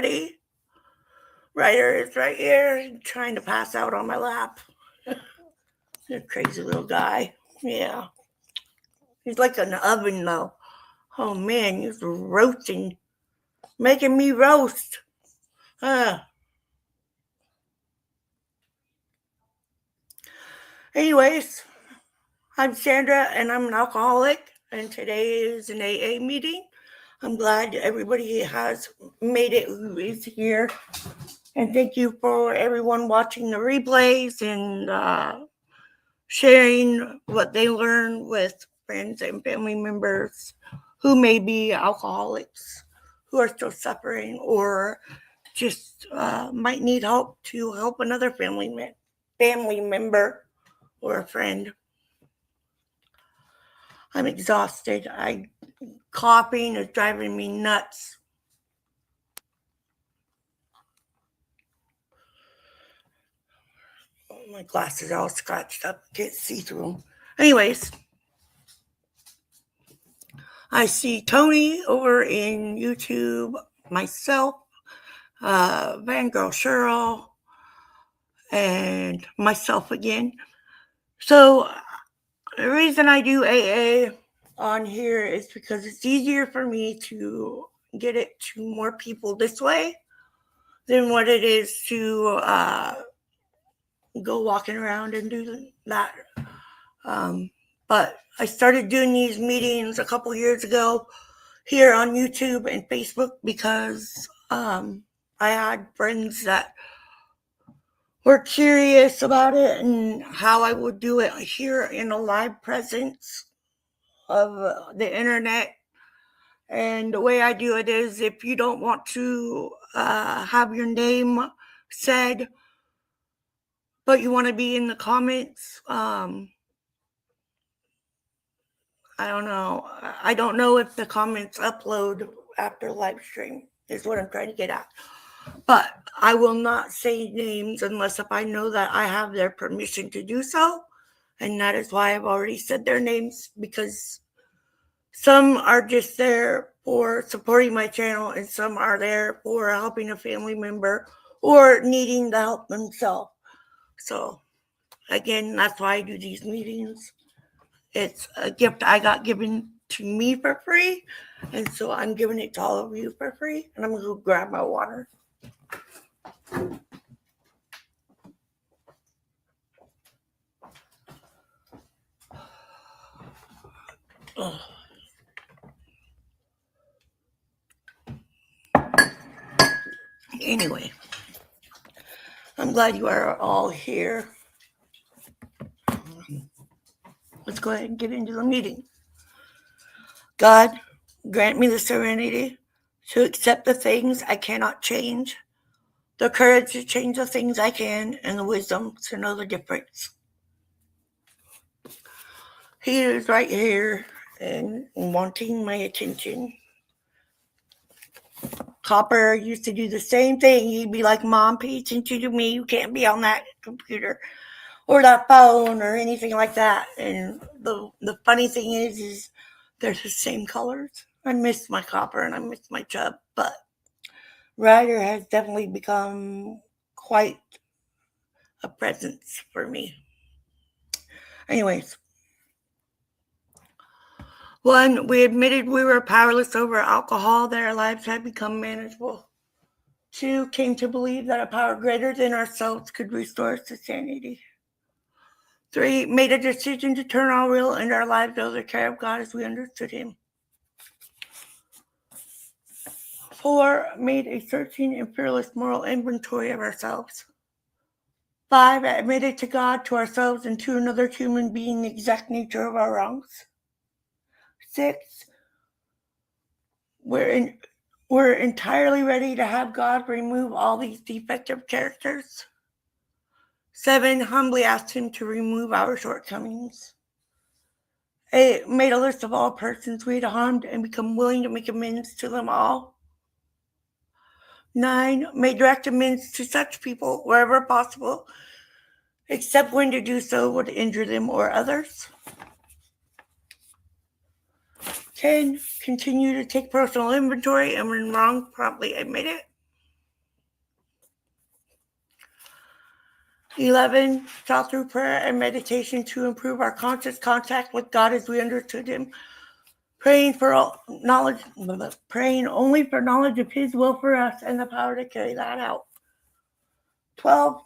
everybody. Ryder is right here trying to pass out on my lap. You're a crazy little guy. Yeah. He's like an oven, though. Oh, man, he's roasting. Making me roast. Anyways, I'm Sandra, and I'm an alcoholic, and today is an AA meeting. I'm glad everybody has made it who is here. And thank you for everyone watching the replays and sharing what they learn with friends and family members who may be alcoholics, who are still suffering, or just might need help to help another family member or a friend. I'm exhausted. Coughing is driving me nuts. My glasses are all scratched up. Can't see through them. Anyways, I see Tony over in YouTube, myself, Van Girl Cheryl, and myself again. So the reason I do AA on here is because it's easier for me to get it to more people this way than what it is to go walking around and do that. But I started doing these meetings a couple years ago here on YouTube and Facebook because I had friends that were curious about it and how I would do it here in a live presence of the internet. And the way I do it is if you don't want to have your name said, but you want to be in the comments, I don't know. I don't know if the comments upload after live stream, is what I'm trying to get at. But I will not say names unless if I know that I have their permission to do so. And that is why I've already said their names, because some are just there for supporting my channel and some are there for helping a family member or needing the help themselves. So again, that's why I do these meetings. It's a gift I got given to me for free, and so I'm giving it to all of you for free. And I'm going to go grab my water. Anyway, I'm glad you are all here. Let's go ahead and get into the meeting. God, grant me the serenity to accept the things I cannot change, the courage to change the things I can, and the wisdom to know the difference. He is right here and wanting my attention. Copper used to do the same thing. He'd be like, Mom, pay attention to me. You can't be on that computer or that phone or anything like that. And the funny thing is they're the same colors. I miss my Copper and I miss my Chub, but Ryder has definitely become quite a presence for me. Anyways, 1, we admitted we were powerless over alcohol, that our lives had become manageable. 2, came to believe that a power greater than ourselves could restore us to sanity. 3, made a decision to turn our will and our lives over the care of God as we understood Him. 4, made a searching and fearless moral inventory of ourselves. 5, admitted to God, to ourselves, and to another human being the exact nature of our wrongs. 6, we're entirely ready to have God remove all these defective characters. 7, humbly asked Him to remove our shortcomings. 8, made a list of all persons we had harmed and become willing to make amends to them all. 9, made direct amends to such people wherever possible, except when to do so would injure them or others. 10, continue to take personal inventory and when wrong, promptly admit it. 11, sought through prayer and meditation to improve our conscious contact with God as we understood Him. Praying only for knowledge of His will for us and the power to carry that out. 12,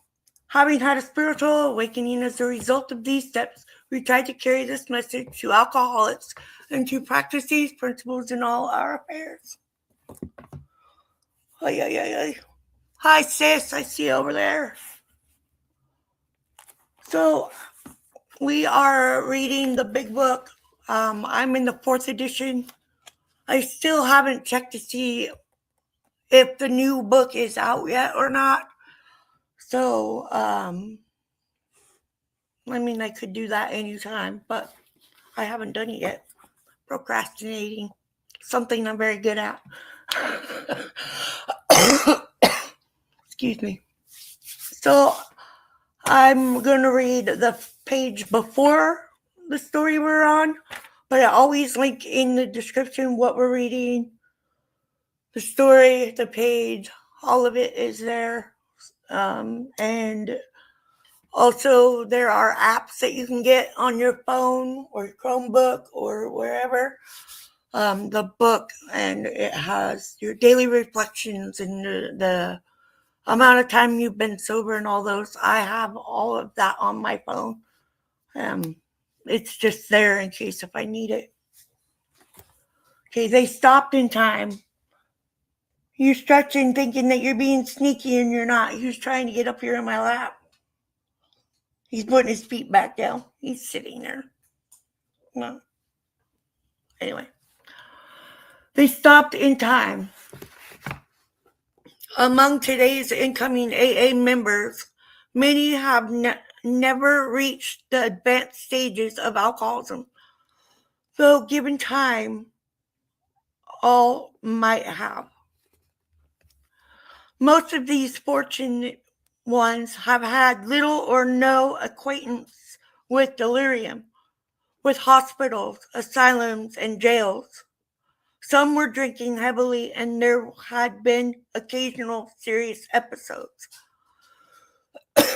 having had a spiritual awakening as a result of these steps, we try to carry this message to alcoholics and to practice these principles in all our affairs. Hi, sis. I see you over there. So, we are reading the big book. I'm in the 4th edition. I still haven't checked to see if the new book is out yet or not. So, I could do that anytime, but I haven't done it yet. Procrastinating, something I'm very good at. Excuse me. So, I'm going to read the page before the story we're on, but I always link in the description what we're reading, the story, the page, all of it is there. And also there are apps that you can get on your phone or Chromebook or wherever. The book, and it has your daily reflections and the amount of time you've been sober and all those. I have all of that on my phone. It's just there in case if I need it. Okay, they stopped in time. You're stretching thinking that you're being sneaky and you're not. He's trying to get up here in my lap. He's putting his feet back down. He's sitting there. No. Anyway. They stopped in time. Among today's incoming AA members, many have never reached the advanced stages of alcoholism. Though given time, all might have. Most of these fortunate ones have had little or no acquaintance with delirium, with hospitals, asylums, and jails. Some were drinking heavily, and there had been occasional serious episodes.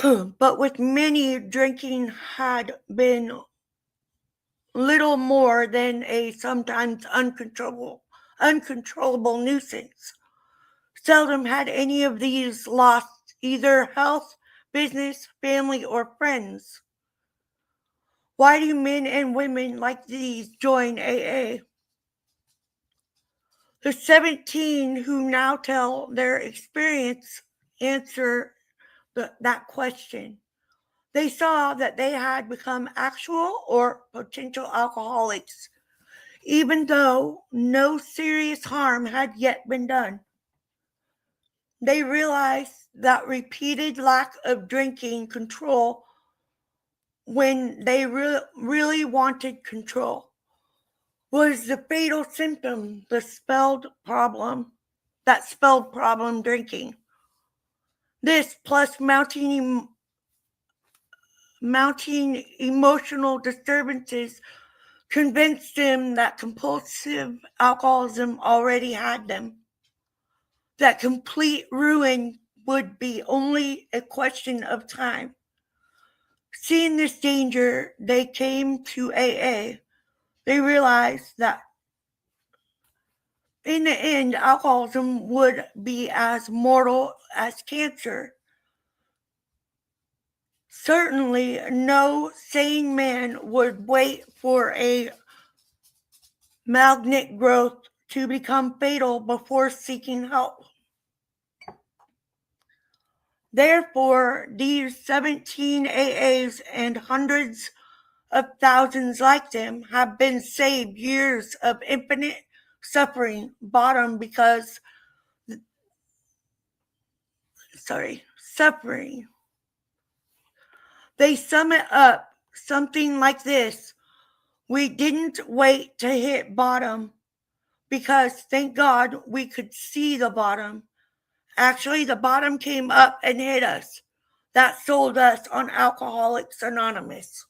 But with many, drinking had been little more than a sometimes uncontrollable nuisance. Seldom had any of these lost either health, business, family, or friends. Why do men and women like these join AA? The 17 who now tell their experience answer that question. They saw that they had become actual or potential alcoholics, even though no serious harm had yet been done. They realized that repeated lack of drinking control when they really wanted control was the fatal symptom, that spelled problem drinking. This plus mounting emotional disturbances convinced them that compulsive alcoholism already had them, that complete ruin would be only a question of time. Seeing this danger, they came to AA. They realized that in the end, alcoholism would be as mortal as cancer. Certainly, no sane man would wait for a malignant growth to become fatal before seeking help. Therefore, these 17 AAs and hundreds of thousands like them have been saved years of infinite suffering, suffering. They sum it up something like this: we didn't wait to hit bottom because, thank God, we could see the bottom. Actually, the bottom came up and hit us. That sold us on Alcoholics Anonymous.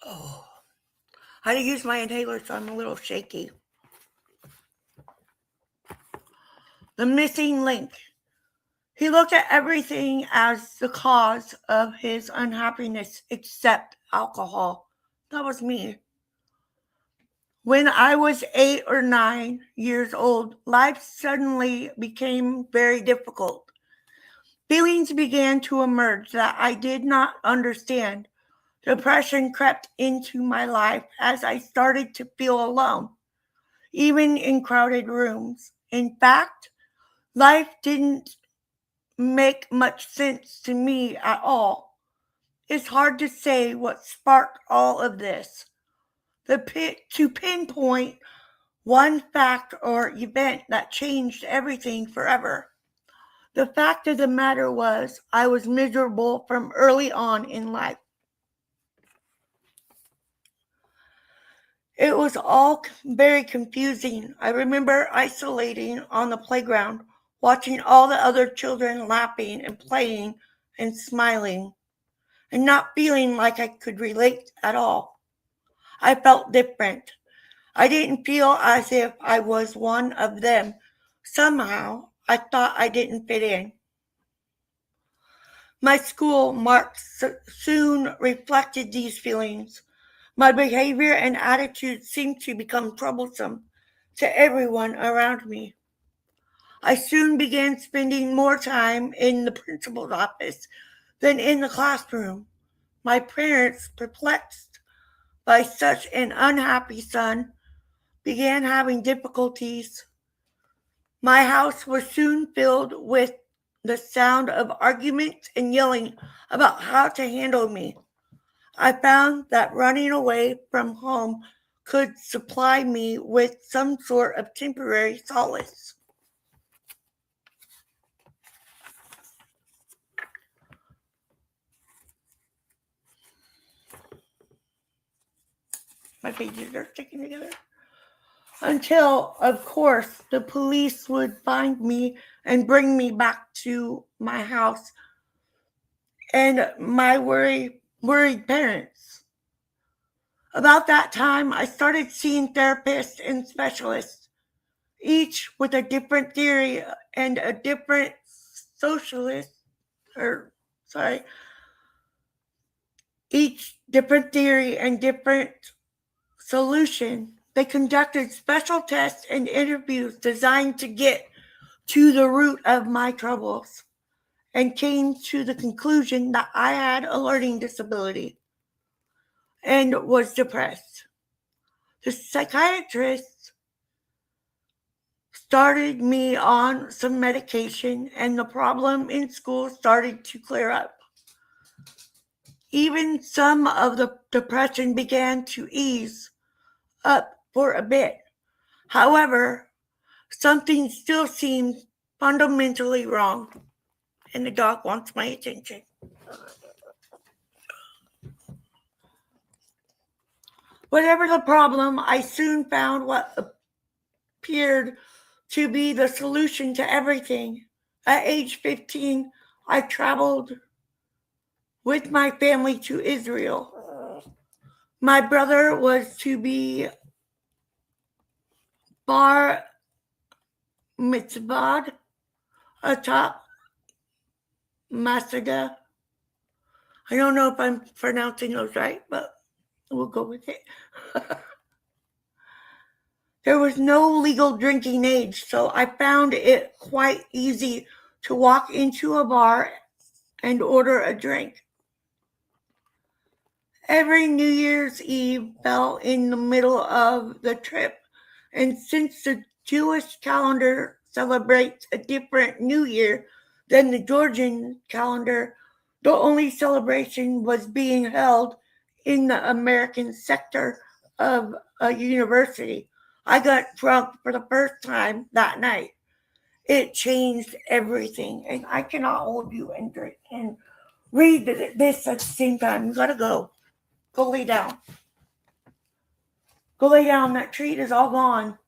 Oh, I had to use my inhaler, so I'm a little shaky. the missing link. He looked at everything as the cause of his unhappiness except alcohol. That was me. When I was 8 or 9 years old, life suddenly became very difficult. Feelings began to emerge that I did not understand. Depression crept into my life as I started to feel alone, even in crowded rooms. In fact, life didn't make much sense to me at all. It's hard to say what sparked all of this. To pinpoint one fact or event that changed everything forever. The fact of the matter was, I was miserable from early on in life. It was all very confusing. I remember isolating on the playground, watching all the other children laughing and playing and smiling, and not feeling like I could relate at all. I felt different. I didn't feel as if I was one of them. Somehow, I thought I didn't fit in. My school marks soon reflected these feelings. My behavior and attitude seemed to become troublesome to everyone around me. I soon began spending more time in the principal's office than in the classroom. My parents, perplexed by such an unhappy son, began having difficulties. My house was soon filled with the sound of arguments and yelling about how to handle me. I found that running away from home could supply me with some sort of temporary solace. My pages are sticking together. Until, of course, the police would find me and bring me back to my house and my worried parents. About that time, I started seeing therapists and specialists, each with a different theory and a different each different theory and different solution. They conducted special tests and interviews designed to get to the root of my troubles and came to the conclusion that I had a learning disability and was depressed. The psychiatrist started me on some medication, and the problem in school started to clear up. Even some of the depression began to ease up for a bit. However, something still seemed fundamentally wrong, and the dog wants my attention. Whatever the problem, I soon found what appeared to be the solution to everything. At age 15, I traveled with my family to Israel. My brother was to be bar mitzvah atop Masada. I don't know if I'm pronouncing those right, but we'll go with it. There was no legal drinking age, so I found it quite easy to walk into a bar and order a drink. Every New Year's Eve fell in the middle of the trip, and since the Jewish calendar celebrates a different New Year than the Georgian calendar, the only celebration was being held in the American sector of a university. I got drunk for the first time that night. It changed everything, and I cannot hold you and drink and read this at the same time. You gotta go. Go lay down. Go lay down. That treat is all gone.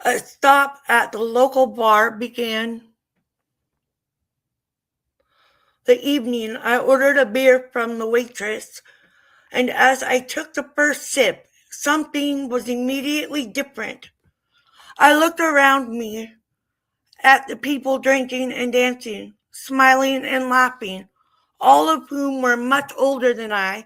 A stop at the local bar began the evening. I ordered a beer from the waitress and as I took the first sip, something was immediately different. I looked around me at the people drinking and dancing, smiling and laughing, all of whom were much older than I.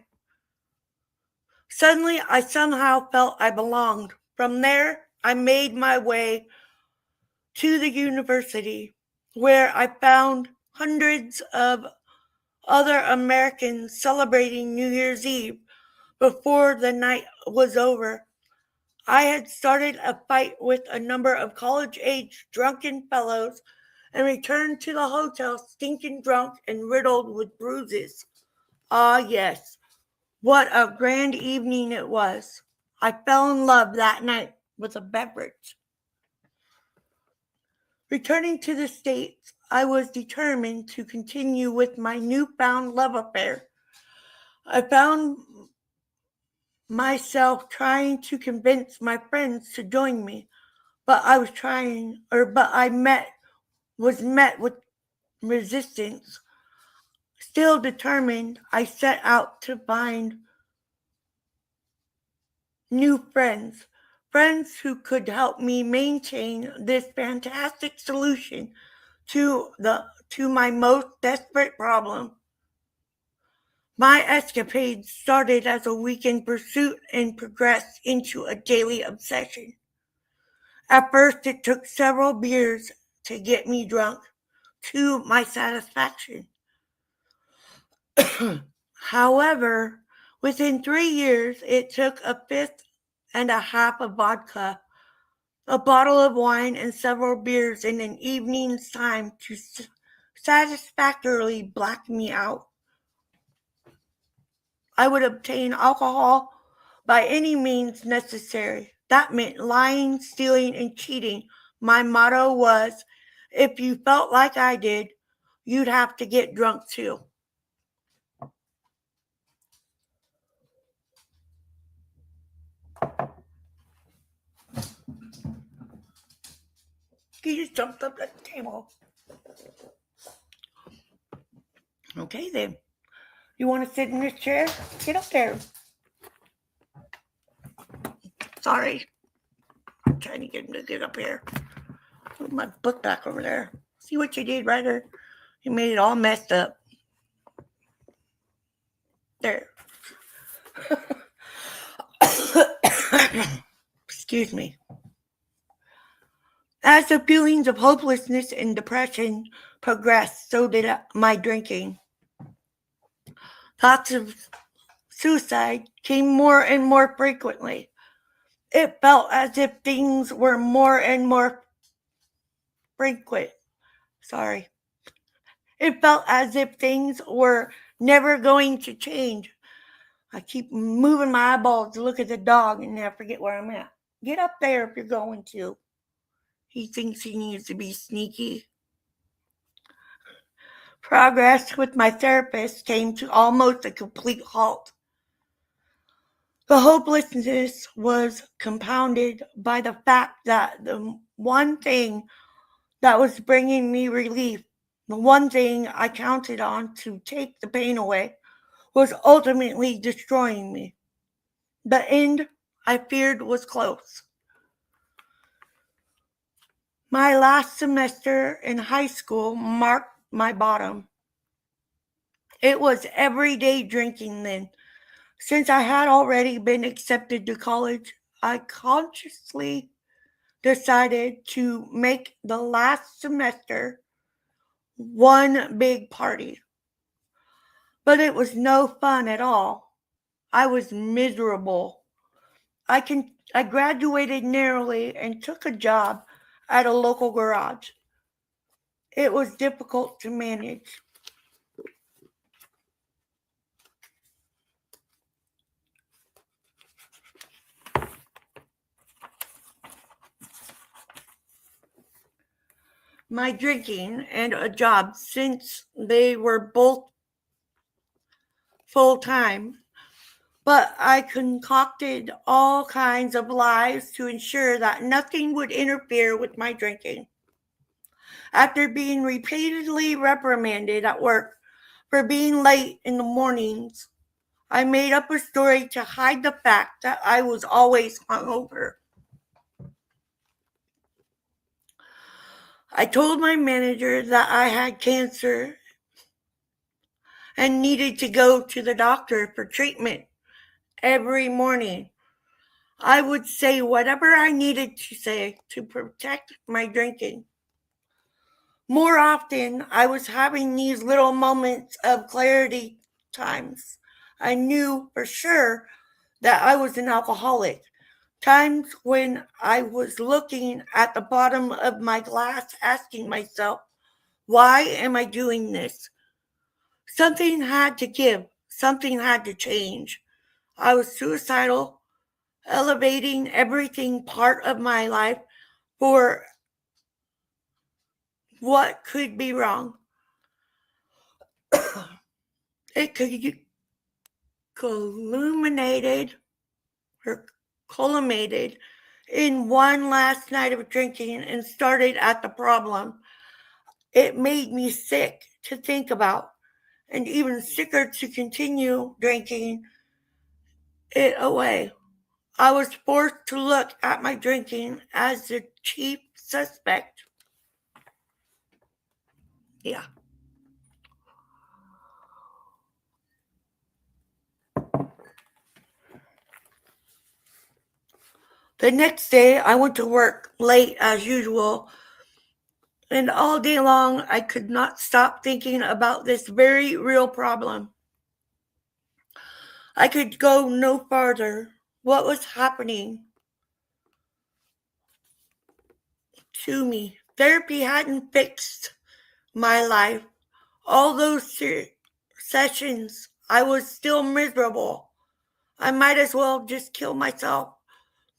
Suddenly, I somehow felt I belonged. From there, I made my way to the university, where I found hundreds of other Americans celebrating New Year's Eve before the night was over. I had started a fight with a number of college-age drunken fellows and returned to the hotel stinking drunk and riddled with bruises. Ah, yes, what a grand evening it was. I fell in love that night with a beverage. Returning to the States, I was determined to continue with my newfound love affair. I found myself trying to convince my friends to join me, but I was met with resistance. Still determined, I set out to find new friends who could help me maintain this fantastic solution to my most desperate problem. My escapade started as a weekend pursuit and progressed into a daily obsession. At first, it took several beers to get me drunk, to my satisfaction. However, within 3 years, it took a fifth and a half of vodka, a bottle of wine, and several beers in an evening's time to satisfactorily black me out. I would obtain alcohol by any means necessary. That meant lying, stealing, and cheating. My motto was, if you felt like I did, you'd have to get drunk too. He just jumped up at the table. Okay then. You want to sit in this chair? Get up there. Sorry. I'm trying to get him to get up here. Put my book back over there. See what you did, Ryder? You made it all messed up. There. Excuse me. As the feelings of hopelessness and depression progressed, so did my drinking. Thoughts of suicide came more and more frequently. It felt as if things were more and more frequent. Sorry. It felt as if things were never going to change. I keep moving my eyeballs to look at the dog and I forget where I'm at. Get up there if you're going to. He thinks he needs to be sneaky. Progress with my therapist came to almost a complete halt. The hopelessness was compounded by the fact that the one thing that was bringing me relief, the one thing I counted on to take the pain away, was ultimately destroying me. The end, I feared, was close. My last semester in high school marked my bottom. It was everyday drinking then. Since I had already been accepted to college, I consciously decided to make the last semester one big party. But it was no fun at all. I was miserable. I graduated narrowly and took a job at a local garage. It was difficult to manage. My drinking and a job, since they were both full-time, but I concocted all kinds of lies to ensure that nothing would interfere with my drinking. After being repeatedly reprimanded at work for being late in the mornings, I made up a story to hide the fact that I was always hungover. I told my manager that I had cancer and needed to go to the doctor for treatment every morning. I would say whatever I needed to say to protect my drinking. More often, I was having these little moments of clarity times. I knew for sure that I was an alcoholic. Times when I was looking at the bottom of my glass, asking myself, why am I doing this? Something had to give, something had to change. I was suicidal, elevating everything part of my life for what could be wrong. It culminated or culminated in one last night of drinking and started at the problem. It made me sick to think about and even sicker to continue drinking it away. I was forced to look at my drinking as the chief suspect. Yeah. The next day, I went to work late as usual, and all day long, I could not stop thinking about this very real problem. I could go no farther. What was happening to me? Therapy hadn't fixed my life. All those sessions, I was still miserable. I might as well just kill myself,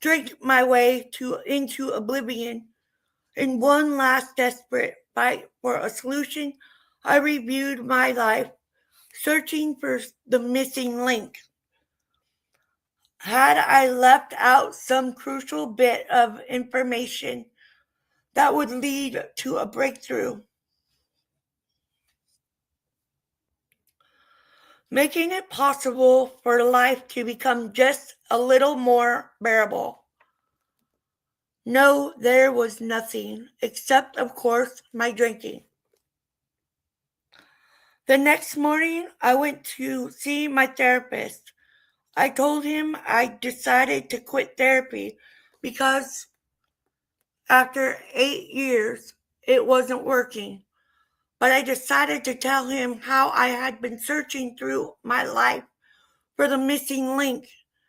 drink my way into oblivion. In one last desperate fight for a solution, I reviewed my life, searching for the missing link. Had I left out some crucial bit of information that would lead to a breakthrough? Making it possible for life to become just a little more bearable. No, there was nothing, except, of course, my drinking. The next morning, I went to see my therapist. I told him I decided to quit therapy because after 8 years, it wasn't working. But I decided to tell him how I had been searching through my life for the missing link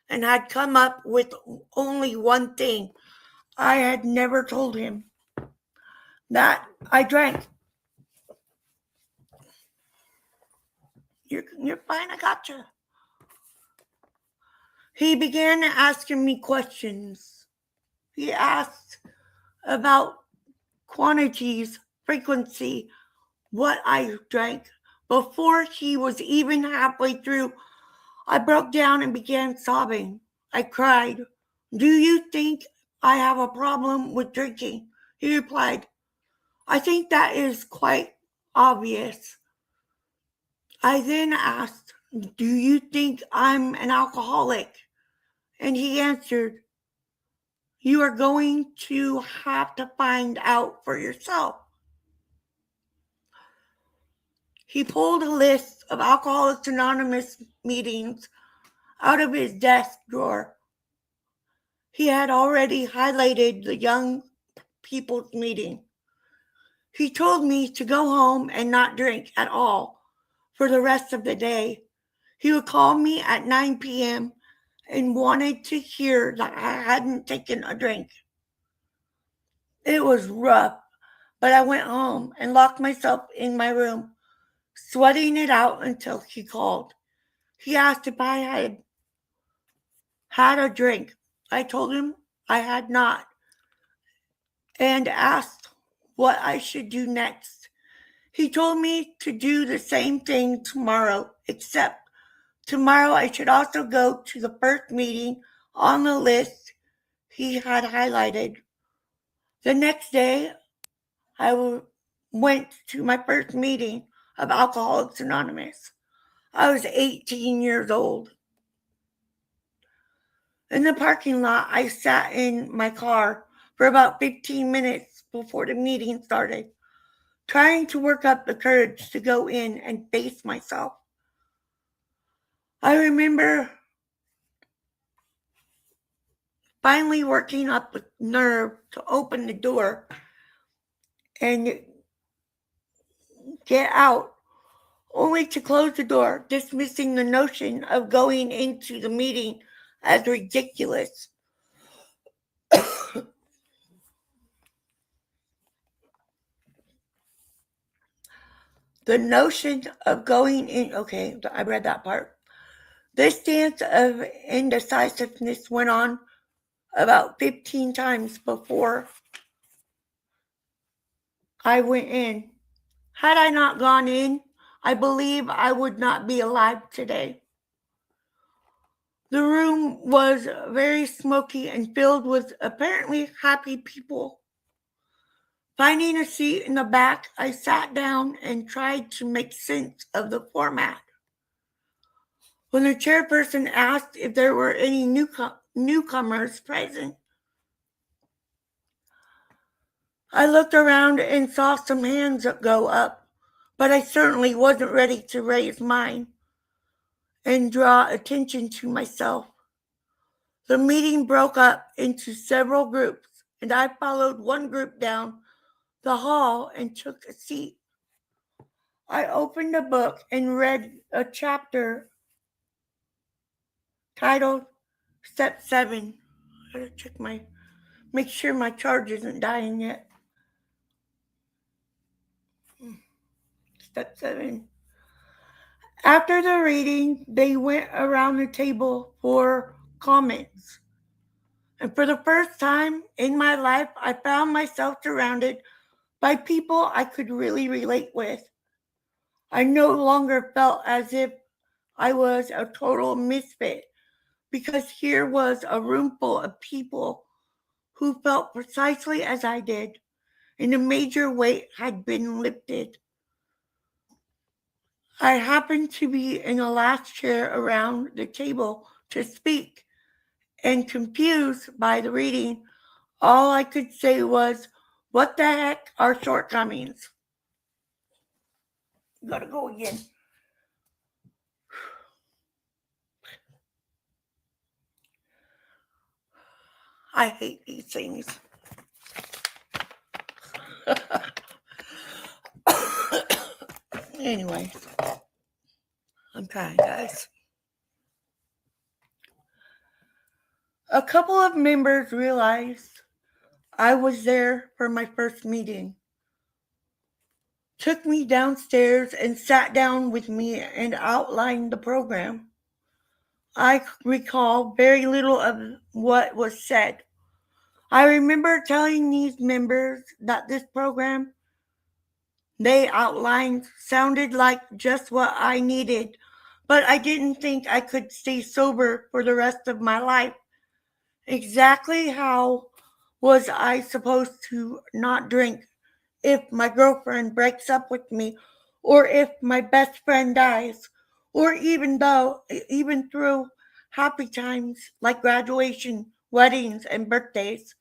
and had come up with only one thing. I had never told him that I drank. You're fine, I gotcha. He began asking me questions. He asked about quantities, frequency, what I drank. Before he was even halfway through, I broke down and began sobbing. I cried, "Do you think I have a problem with drinking?" He replied, "I think that is quite obvious." I then asked, "Do you think I'm an alcoholic?" And he answered, "You are going to have to find out for yourself." He pulled a list of Alcoholics Anonymous meetings out of his desk drawer. He had already highlighted the young people's meeting. He told me to go home and not drink at all for the rest of the day. He would call me at 9 p.m. and wanted to hear that I hadn't taken a drink. It was rough, but I went home and locked myself in my room, sweating it out until he called. He asked if I had had a drink. I told him I had not and asked what I should do next. He told me to do the same thing tomorrow, except tomorrow I should also go to the first meeting on the list he had highlighted. The next day, I went to my first meeting of Alcoholics Anonymous. I was 18 years old. In the parking lot, I sat in my car for about 15 minutes before the meeting started, trying to work up the courage to go in and face myself. I remember finally working up the nerve to open the door and get out, only to close the door, dismissing the notion of going into the meeting as ridiculous. The notion of going in, okay, I read that part. This dance of indecisiveness went on about 15 times before I went in. Had I not gone in, I believe I would not be alive today. The room was very smoky and filled with apparently happy people. Finding a seat in the back, I sat down and tried to make sense of the format. When the chairperson asked if there were any newcomers present, I looked around and saw some hands go up, but I certainly wasn't ready to raise mine and draw attention to myself. The meeting broke up into several groups, and I followed one group down the hall and took a seat. I opened a book and read a chapter titled Step 7. I gotta make sure my charge isn't dying yet. Step 7. After the reading, they went around the table for comments. And for the first time in my life, I found myself surrounded by people I could really relate with. I no longer felt as if I was a total misfit, because here was a room full of people who felt precisely as I did, and a major weight had been lifted. I happened to be in the last chair around the table to speak, and confused by the reading, all I could say was, "What the heck are shortcomings?" Gotta go again. I hate these things. Anyway, I'm trying, guys. A couple of members realized I was there for my first meeting, took me downstairs and sat down with me and outlined the program. I recall very little of what was said. I remember telling these members that this program they outlined sounded like just what I needed, but I didn't think I could stay sober for the rest of my life. Exactly how was I supposed to not drink if my girlfriend breaks up with me, or if my best friend dies, or even through happy times like graduation, weddings, and birthdays?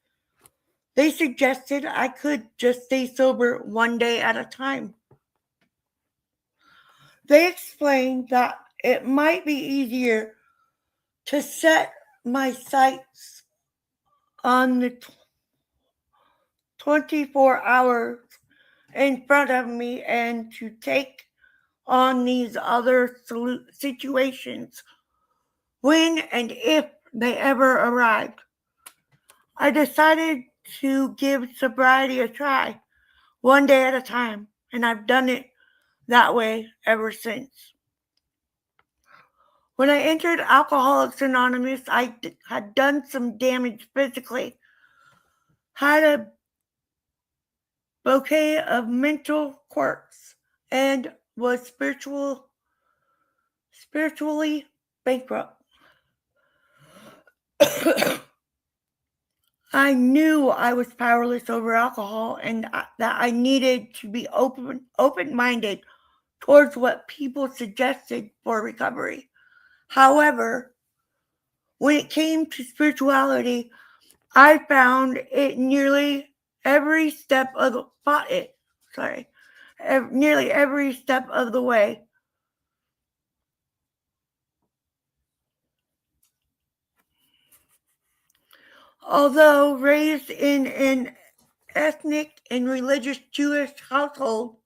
They suggested I could just stay sober one day at a time. They explained that it might be easier to set my sights on the 24 hours in front of me and to take on these other situations when and if they ever arrived. I decided to give sobriety a try, one day at a time, and I've done it that way ever since. When I entered Alcoholics Anonymous, I had done some damage physically, had a bouquet of mental quirks, and was spiritually bankrupt. I knew I was powerless over alcohol and that I needed to be open-minded towards what people suggested for recovery. However, when it came to spirituality, I found it nearly every step of the nearly every step of the way. Although raised in an ethnic and religious Jewish household,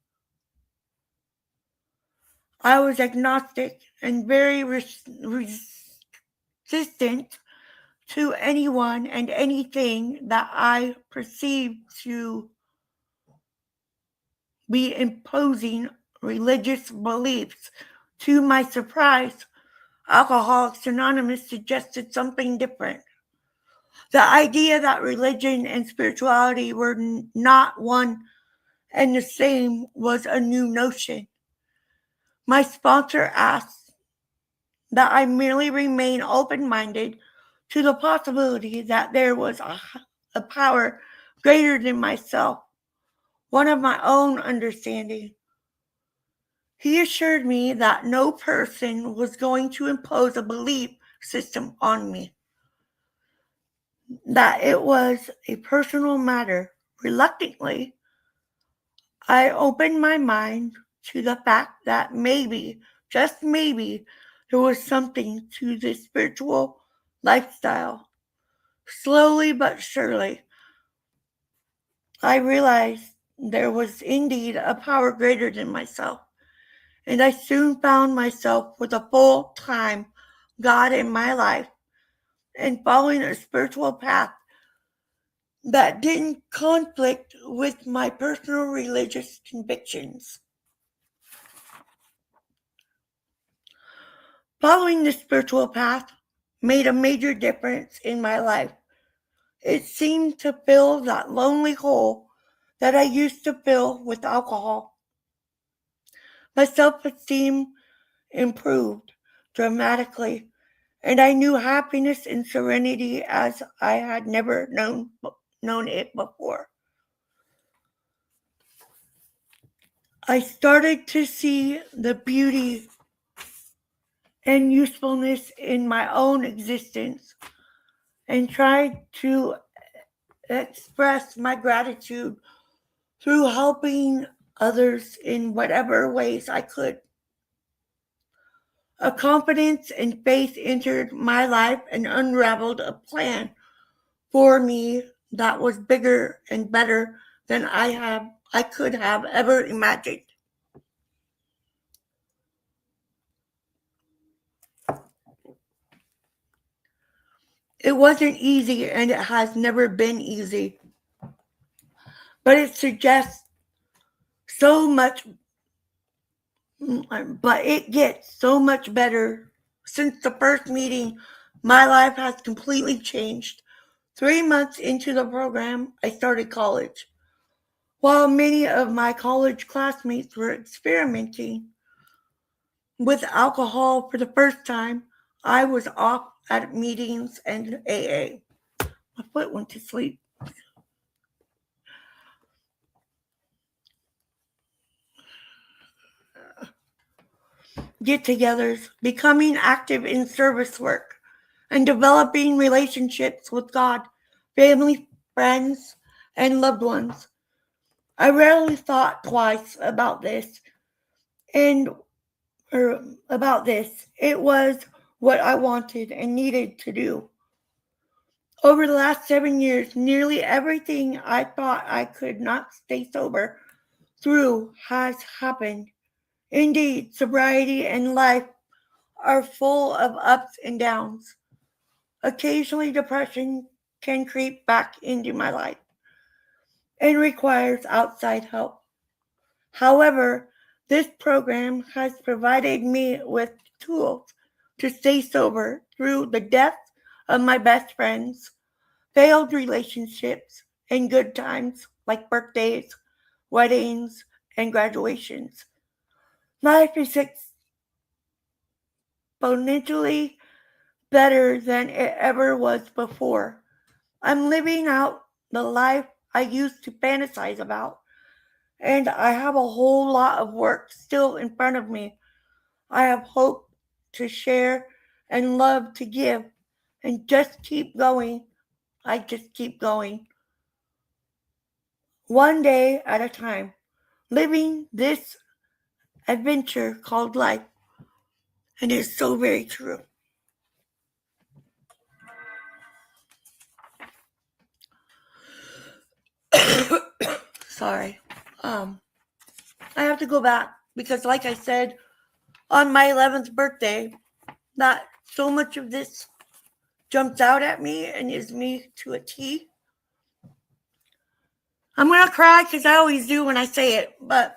I was agnostic and very resistant to anyone and anything that I perceived to be imposing religious beliefs. To my surprise, Alcoholics Anonymous suggested something different. The idea that religion and spirituality were not one and the same was a new notion. My sponsor asked that I merely remain open-minded to the possibility that there was a power greater than myself, one of my own understanding. He assured me that no person was going to impose a belief system on me, that it was a personal matter. Reluctantly, I opened my mind to the fact that maybe, just maybe, there was something to this spiritual lifestyle. Slowly but surely, I realized there was indeed a power greater than myself, and I soon found myself with a full-time God in my life and following a spiritual path that didn't conflict with my personal religious convictions. Following the spiritual path made a major difference in my life. It seemed to fill that lonely hole that I used to fill with alcohol. My self-esteem improved dramatically, and I knew happiness and serenity as I had never known it before. I started to see the beauty and usefulness in my own existence and tried to express my gratitude through helping others in whatever ways I could. A confidence and faith entered my life and unraveled a plan for me that was bigger and better than I could have ever imagined. It wasn't easy and it has never been easy, but it suggests so much, but it gets so much better. Since the first meeting, my life has completely changed. 3 months into the program, I started college. While many of my college classmates were experimenting with alcohol for the first time, I was off at meetings and AA. My foot went to sleep. Get-togethers, becoming active in service work, and developing relationships with God, family, friends, and loved ones. I rarely thought twice about this, and about this. It was what I wanted and needed to do. Over the last 7 years, nearly everything I thought I could not stay sober through has happened. Indeed, sobriety and life are full of ups and downs. Occasionally, depression can creep back into my life and requires outside help. However, this program has provided me with tools to stay sober through the death of my best friends, failed relationships, and good times like birthdays, weddings, and graduations. Life is exponentially better than it ever was before. I'm living out the life I used to fantasize about, And I have a whole lot of work still in front of me. I have hope to share and love to give, and just keep going. I just keep going. One day at a time, living this adventure called life. And it's so very true. Sorry. I have to go back because, like I said, on my 11th birthday, not so much of this jumps out at me and is me to a T. I'm going to cry because I always do when I say it, but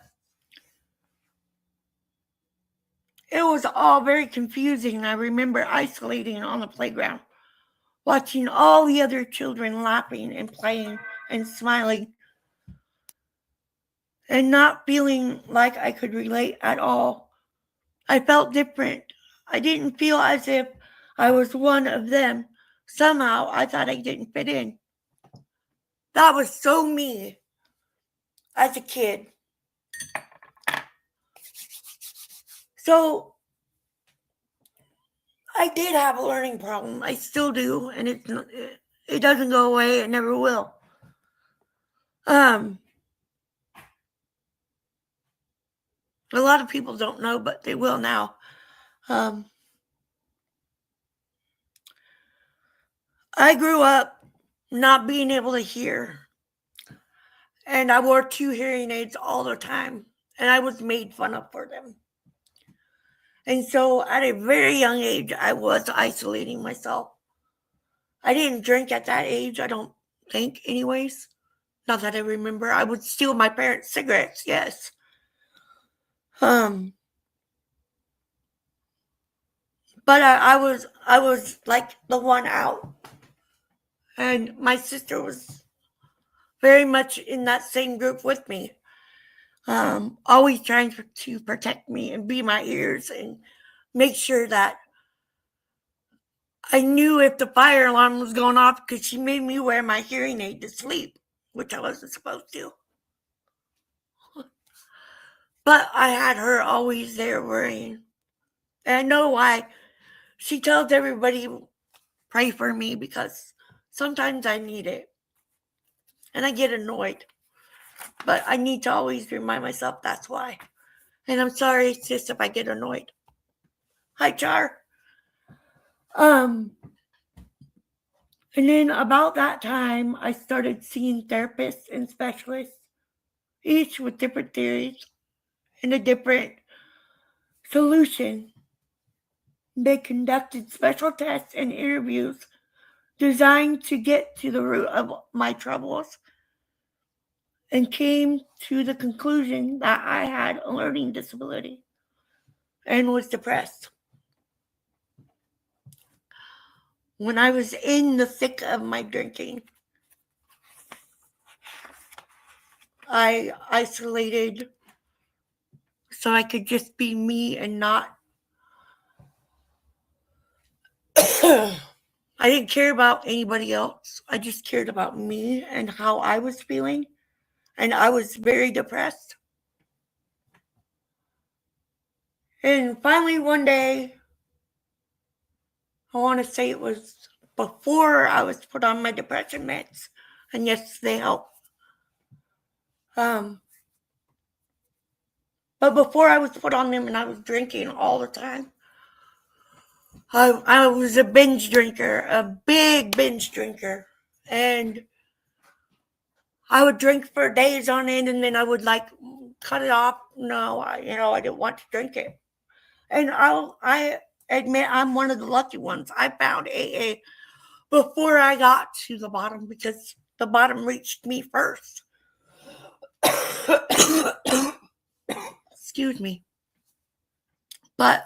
it was all very confusing. I remember isolating on the playground, watching all the other children laughing and playing and smiling, and not feeling like I could relate at all. I felt different. I didn't feel as if I was one of them. Somehow I thought I didn't fit in. That was so me as a kid. So I did have a learning problem. I still do, and it doesn't go away. It never will. A lot of people don't know, but they will now. I grew up not being able to hear, and I wore 2 hearing aids all the time, and I was made fun of for them. And so at a very young age, I was isolating myself. I didn't drink at that age, I don't think, anyways. Not that I remember. I would steal my parents' cigarettes, yes. But I was like the one out. And my sister was very much in that same group with me. Always trying to protect me and be my ears and make sure that I knew if the fire alarm was going off, because she made me wear my hearing aid to sleep, which I wasn't supposed to. But I had her always there worrying. And I know why. She tells everybody, pray for me, because sometimes I need it. And I get annoyed. But I need to always remind myself that's why. And I'm sorry, sis, if I get annoyed. Hi, Char. And then about that time, I started seeing therapists and specialists, each with different theories and a different solution. They conducted special tests and interviews designed to get to the root of my troubles, and came to the conclusion that I had a learning disability and was depressed. When I was in the thick of my drinking, I isolated so I could just be me and not. I didn't care about anybody else. I just cared about me and how I was feeling. And I was very depressed. And finally, one day, I want to say it was before I was put on my depression meds. And yes, they help. But before I was put on them and I was drinking all the time, I was a binge drinker, a big binge drinker. And I would drink for days on end, and then I would like cut it off. No, I didn't want to drink it. And I admit I'm one of the lucky ones. I found AA before I got to the bottom, because the bottom reached me first. Excuse me. But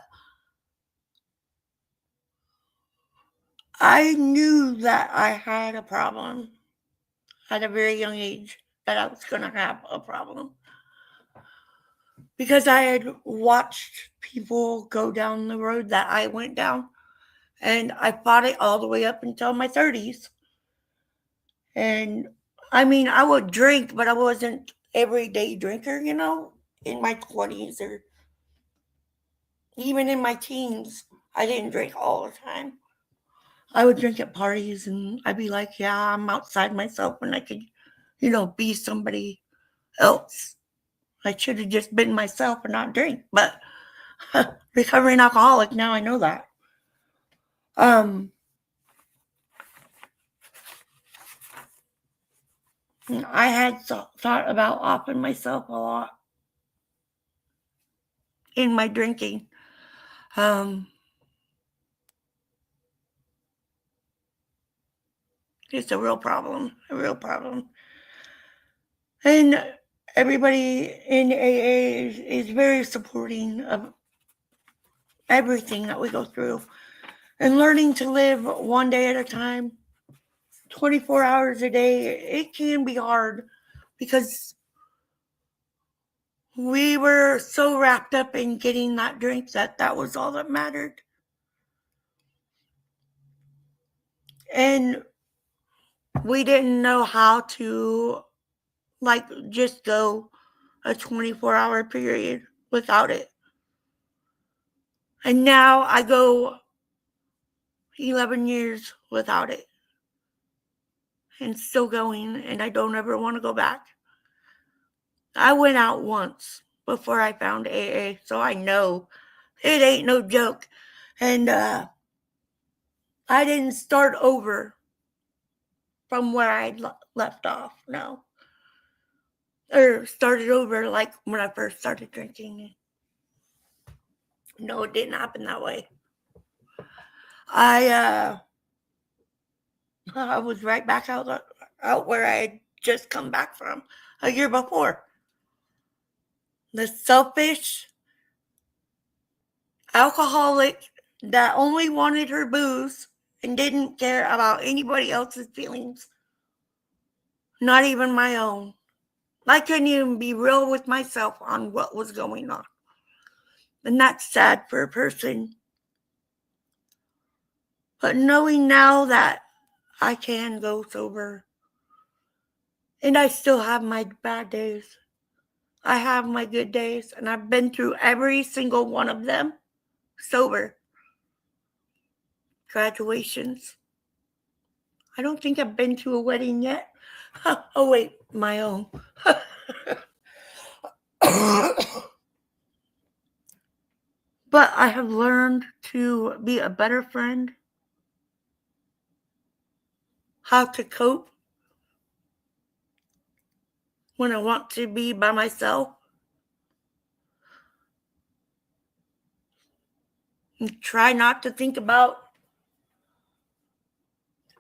I knew that I had a problem at a very young age, that I was going to have a problem, because I had watched people go down the road that I went down, and I fought it all the way up until my 30s. And I mean, I would drink, but I wasn't everyday drinker, in my 20s or even in my teens. I didn't drink all the time. I would drink at parties and I'd be like, yeah, I'm outside myself when I could, be somebody else. I should have just been myself and not drink. But recovering alcoholic, now I know that. I had thought about offing myself a lot in my drinking. It's a real problem, And everybody in AA is very supporting of everything that we go through. And learning to live one day at a time, 24 hours a day, it can be hard because we were so wrapped up in getting that drink that was all that mattered. And we didn't know how to, just go a 24-hour period without it. And now I go 11 years without it and still going, and I don't ever want to go back. I went out once before I found AA, so I know it ain't no joke. And I didn't start over from where I left off, no. Or started over like when I first started drinking. No, it didn't happen that way. I was right back out where I had just come back from a year before. The selfish alcoholic that only wanted her booze and didn't care about anybody else's feelings, not even my own. I couldn't even be real with myself on what was going on. And that's sad for a person. But knowing now that I can go sober, and I still have my bad days, I have my good days, and I've been through every single one of them sober. Graduations. I don't think I've been to a wedding yet. Oh, wait, my own. But I have learned to be a better friend, how to cope when I want to be by myself, and try not to think about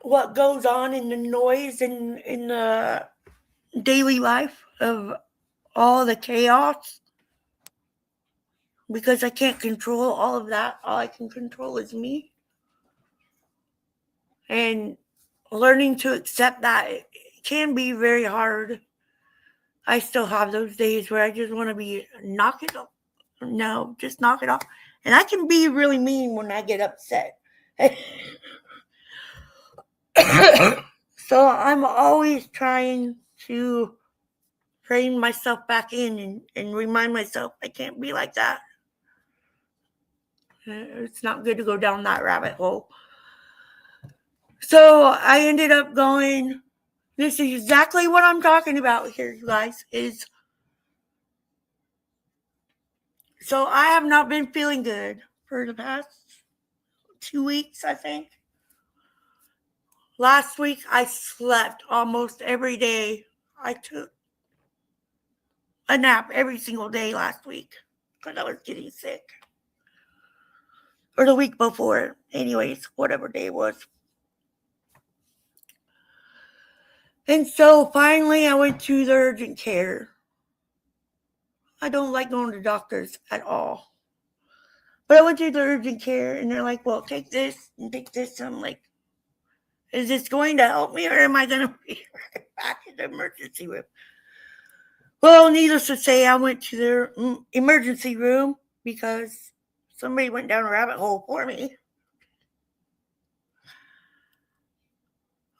what goes on in the noise and in the daily life of all the chaos, because I can't control all of that. All I can control is me. And learning to accept that it can be very hard. I still have those days where I just want to knock it off. No, just knock it off. And I can be really mean when I get upset. So I'm always trying to rein myself back in and remind myself I can't be like that. It's not good to go down that rabbit hole. So I ended up going, this is exactly what I'm talking about here, you guys, so I have not been feeling good for the past 2 weeks, I think. Last week, I slept almost every day. I took a nap every single day last week because I was getting sick. Or the week before. Anyways, whatever day it was. And so finally, I went to the urgent care. I don't like going to doctors at all. But I went to the urgent care, and they're like, well, take this and take this. And I'm like, is this going to help me, or am I going to be right back in the emergency room? Well, needless to say, I went to the emergency room because somebody went down a rabbit hole for me.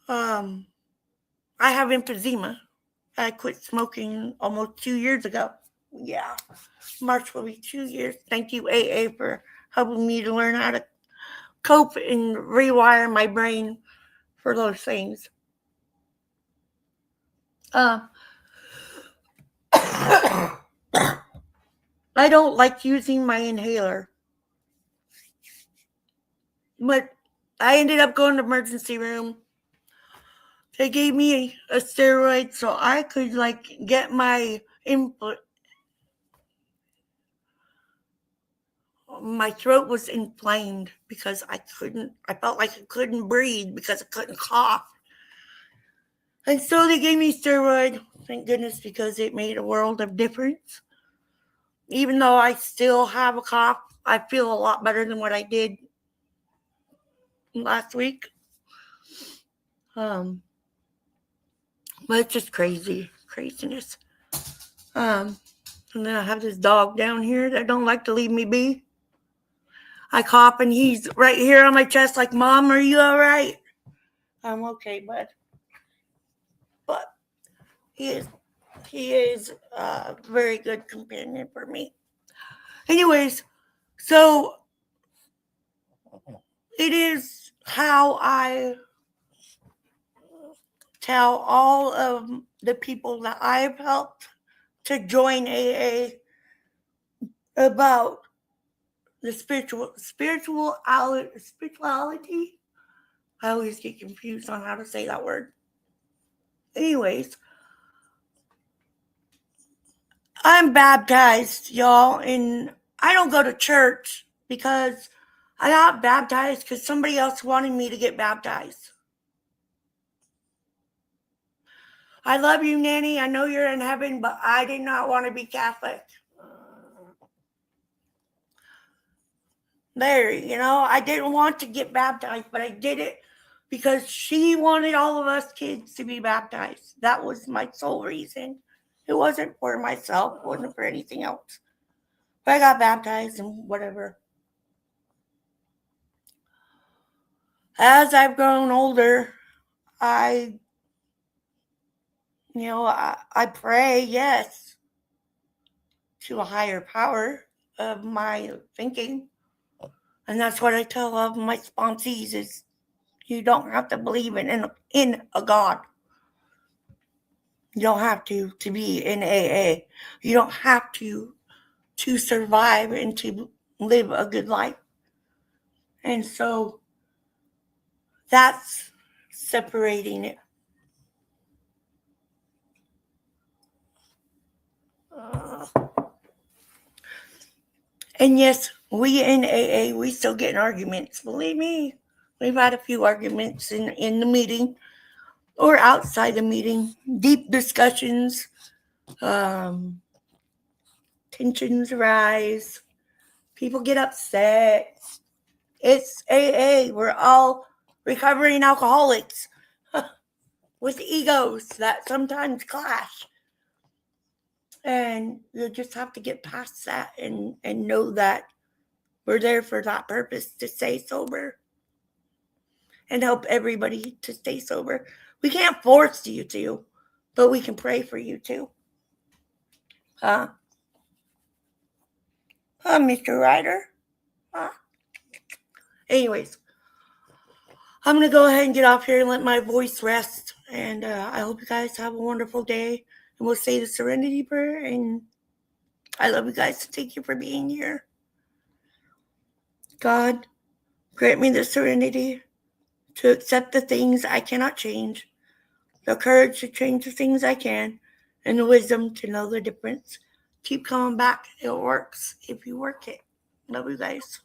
I have emphysema, I quit smoking almost 2 years ago. Yeah, March will be 2 years. Thank you, AA, for helping me to learn how to cope and rewire my brain for those things. I don't like using my inhaler, but I ended up going to the emergency room. They gave me a steroid so I could get my input. My throat was inflamed because I felt like I couldn't breathe because I couldn't cough. And so they gave me steroid, thank goodness, because it made a world of difference. Even though I still have a cough, I feel a lot better than what I did last week. But it's just craziness. And then I have this dog down here that don't like to leave me be. I cough and he's right here on my chest like, Mom, are you all right? I'm okay, bud. But he is a very good companion for me. Anyways, so it is how I tell all of the people that I've helped to join AA about the spirituality. I always get confused on how to say that word. Anyways, I'm baptized, y'all, and I don't go to church because I got baptized because somebody else wanted me to get baptized. I love you, Nanny. I know you're in heaven, but I did not want to be Catholic. I didn't want to get baptized, but I did it because she wanted all of us kids to be baptized. That was my sole reason. It wasn't for myself. It wasn't for anything else. But I got baptized and whatever. As I've grown older, I pray, yes, to a higher power of my thinking. And that's what I tell all of my sponsees is you don't have to believe in a God. You don't have to be in AA. You don't have to survive and to live a good life. And so that's separating it. And yes, we in AA, we still get in arguments. Believe me, we've had a few arguments in the meeting or outside the meeting. Deep discussions. Tensions rise. People get upset. It's AA. We're all recovering alcoholics with egos that sometimes clash. And you just have to get past that and know that we're there for that purpose, to stay sober and help everybody to stay sober. We can't force you to, but we can pray for you too. Mr. Ryder? Anyways, I'm going to go ahead and get off here and let my voice rest. And I hope you guys have a wonderful day. And we'll say the Serenity Prayer. And I love you guys. Thank you for being here. God, grant me the serenity to accept the things I cannot change, the courage to change the things I can, and the wisdom to know the difference. Keep coming back. It works if you work it. Love you guys.